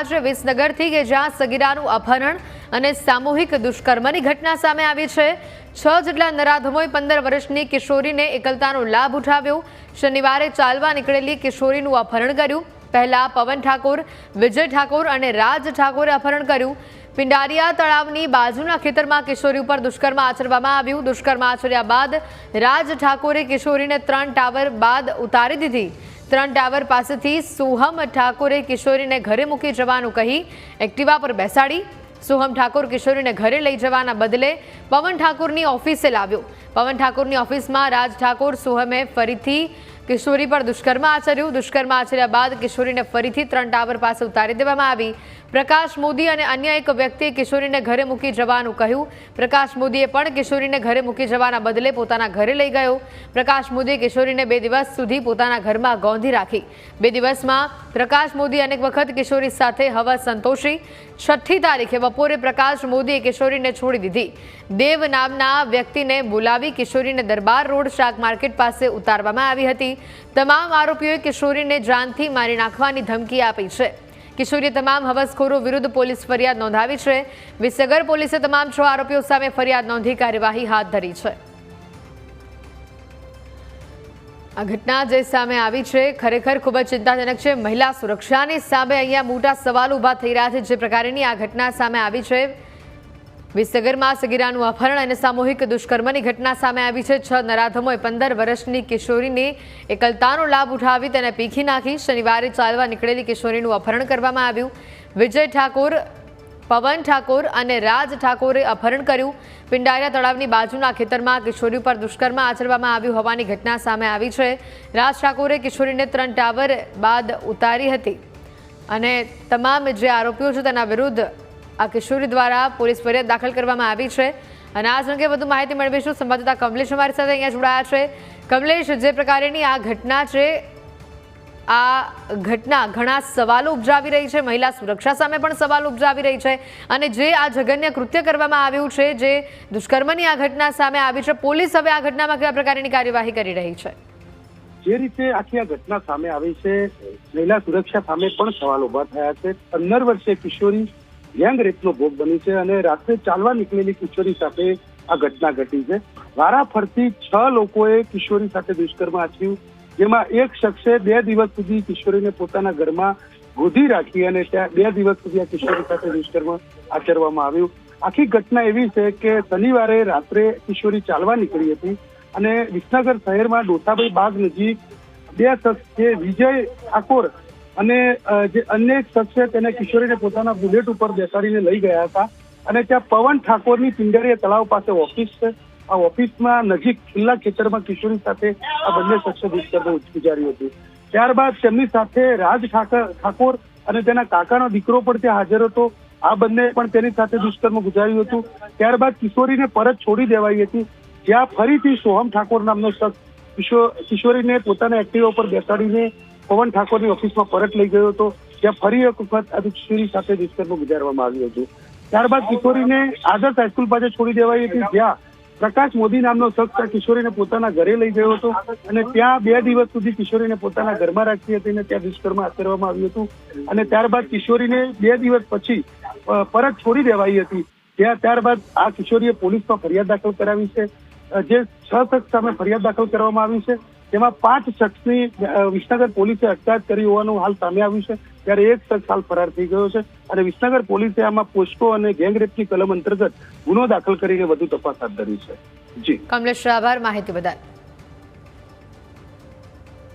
છે વિસનગરથી કે જ્યાં સગીરાનું અપહરણ અને સામૂહિક દુષ્કર્મની ઘટના સામે આવી છે। 6 જેટલા નરાધમોએ 15 વર્ષની કિશોરીને એકલતાનો લાભ ઉઠાવ્યો। શનિવારે ચાલવા નીકળેલી કિશોરીનું અપહરણ કર્યું। પહેલા પવન ઠાકોર, વિજય ઠાકોર અને રાજ ઠાકોરે અપહરણ કર્યું। પિંડારિયા તળાવની બાજુના ખેતરમાં કિશોરી ઉપર દુષ્કર્મ આચરવામાં આવ્યું। દુષ્કર્મ આચર્યા બાદ રાજ ઠાકોરે કિશોરીને 3 ટાવર બાદ ઉતારી દીધી। 3 ટાવર પાસેથી સોહમ ઠાકોરે કિશોરીને ઘરે મૂકી જવાનું કહી એક્ટિવા પર બેસાડી। સોહમ ઠાકોર કિશોરીને ઘરે લઈ જવાના બદલે પવન ઠાકોરની ઓફિસે લાવ્યો। પવન ઠાકોરની ઓફિસમાં રાજ ઠાકોર સોહમે ફરીથી કિશોરી પર દુષ્કર્મ આચર્યું। દુષ્કર્મ આચર્યા બાદ કિશોરીને ફરીથી 3 ટાવર પાસે ઉતારી દેવામાં આવી। પ્રકાશ મોદી અને અન્ય એક વ્યક્તિએ કિશોરીને ઘરે મૂકી જવાનું કહ્યું। પ્રકાશ મોદીએ પણ કિશોરીને ઘરે મૂકી જવાના બદલે પોતાના ઘરે લઈ ગયો। પ્રકાશ મોદીએ કિશોરીને 2 દિવસ સુધી પોતાના ઘરમાં ગોંધી રાખી। 2 દિવસમાં પ્રકાશ મોદી અનેક વખત કિશોરી સાથે હવસ સંતોષી। 6ઠ્ઠી તારીખે બપોરે પ્રકાશ મોદીએ કિશોરીને છોડી દીધી। દેવ નામના વ્યક્તિને બોલાવી કિશોરીને દરબાર રોડ શાક માર્કેટ પાસે ઉતારવામાં આવી હતી। તમામ આરોપીઓએ કિશોરીને જાનથી મારી નાખવાની ધમકી આપી છે। કિશોરીએ તમામ હવસખોરો વિરુદ્ધ પોલીસ ફરિયાદ નોંધાવી છે। વિસનગર પોલીસે તમામ 6 આરોપીઓ સામે ફરિયાદ નોંધી કાર્યવાહી હાથ ધરી છે। આ ઘટના જે સામે આવી છે ખરેખર ખૂબ જ ચિંતાજનક છે। મહિલા સુરક્ષાની સામે અહીંયા મોટા સવાલો ઊભા થઈ રહ્યા છે। જે પ્રકારની આ ઘટના સામે આવી છે, વિસનગરમાં સગીરાનું અપહરણ અને સામૂહિક દુષ્કર્મની ઘટના સામે આવી છે। 6 નરાધમોએ 15 વર્ષની કિશોરીને એકલતાનો લાભ ઉઠાવી તેને પીખી નાખી। શનિવારે ચાલવા નીકળેલી કિશોરીનું અપહરણ કરવામાં આવ્યું। વિજય ઠાકોર, પવન ઠાકોર અને રાજ ઠાકોરે અપહરણ કર્યું। પિંડારિયા તળાવની બાજુના ખેતરમાં કિશોરી પર દુષ્કર્મ આચરવામાં આવ્યું હોવાની ઘટના સામે આવી છે। રાજ ઠાકોરે કિશોરીને 3 ટાવર બાદ ઉતારી હતી અને તમામ જે આરોપીઓ છે તેના વિરુદ્ધ આ કિશોરી દ્વારા પોલીસ ફરિયાદ દાખલ કરવામાં આવી છે। અને આ અંગે વધુ માહિતી મેળવીશું। સંવાદદાતા કમલેશ અમારી સાથે અહીંયા જોડાયા છે। કમલેશ, જે પ્રકારની આ ઘટના છે, આ ઘટના ઘણા સવાલો ઉપજાવી રહી છે। મહિલા સુરક્ષા સામે પણ સવાલો ઉપજાવી રહી છે અને જે આ જઘન્ય કૃત્ય કરવામાં આવ્યું છે, જે દુષ્કર્મની આ ઘટના સામે આવી છે, પોલીસ હવે આ ઘટનામાં કયા પ્રકારની કાર્યવાહી કરી રહી છે? જે રીતે આખી આ ઘટના સામે આવી છે, મહિલા સુરક્ષા સામે પણ સવાલ ઉભા થયા છે। 15 વર્ષીય કિશોરી ગેંગ રેપનો ભોગ બની છે અને રાત્રે ચાલવા નીકળેલી કિશોરી સાથે આ ઘટના ઘટી છે। વારાફરતી 6 લોકોએ કિશોરી સાથે દુષ્કર્મ આચર્યું, જેમાં એક શખ્સે 2 દિવસ સુધી કિશોરીને પોતાના ઘરમાં ગોધી રાખી અને ત્યાં 2 દિવસ સુધી આ કિશોરી સાથે દુષ્કર્મ આચરવામાં આવ્યું। આખી ઘટના એવી છે કે શનિવારે રાત્રે કિશોરી ચાલવા નીકળી હતી અને વિસનગર શહેરમાં ડોસાભાઈ બાગ નજીક 2 શખ્સ છે, વિજય ઠાકોર અને જે અન્ય એક શખ્સે તેને કિશોરીને પોતાના બુલેટ ઉપર બેસાડીને લઈ ગયા હતા અને ત્યાં પવન ઠાકોરની પિંડારિયા તળાવ પાસે ઓફિસ છે। આ ઓફિસમાં નજીક ખુલ્લા ખેતરમાં કિશોરી સાથે આ બંને શખ્સે દુષ્કર્મ ગુજાર્યું હતું। ત્યારબાદ તેમની સાથે રાજ ઠાકોર અને તેના કાકાનો દીકરો પણ ત્યાં હાજર હતો। આ બંને પણ તેની સાથે દુષ્કર્મ ગુજાર્યું હતું। ત્યારબાદ કિશોરીને પરત છોડી દેવાઈ હતી, જ્યાં ફરીથી સોહમ ઠાકોર નામનો શખ્સ કિશોરીને પોતાના એક્ટિવા પર બેસાડીને પવન ઠાકોરની ઓફિસમાં પરત લઈ ગયો હતો, જ્યાં ફરી એક વખત આ કિશોરી સાથે દુષ્કર્મ ગુજારવામાં આવ્યું હતું। ત્યારબાદ કિશોરીને આદર્શ હાઈસ્કૂલ પાસે છોડી દેવાઈ હતી, જ્યાં પ્રકાશ મોદી નામનો શખ્સ કિશોરીને પોતાના ઘરે લઈ ગયો હતો અને ત્યાં 2 દિવસ સુધી કિશોરીને પોતાના ઘરમાં રાખી હતી અને ત્યાં દુષ્કર્મ આચરવામાં આવ્યું હતું અને ત્યારબાદ કિશોરીને 2 દિવસ પછી પરત છોડી દેવાઈ હતી। ત્યારબાદ આ કિશોરીએ પોલીસમાં ફરિયાદ દાખલ કરાવી છે। જે 6 શખ્સ સામે ફરિયાદ દાખલ કરવામાં આવી છે, તેમાં 5 શખ્સની વિસનગર પોલીસે અટકાયત કરી હોવાનું હાલ સામે આવ્યું છે, ત્યારે એક શખ્સ હાલ ફરાર થઈ ગયો છે અને વિસનગર પોલીસે આમાં પોસ્કો અને ગેંગરેપની કલમ અંતર્ગત ગુનો દાખલ કરીને વધુ તપાસ હાથ ધરી છે। જી કમલેશ, આભાર માહિતી બદલ।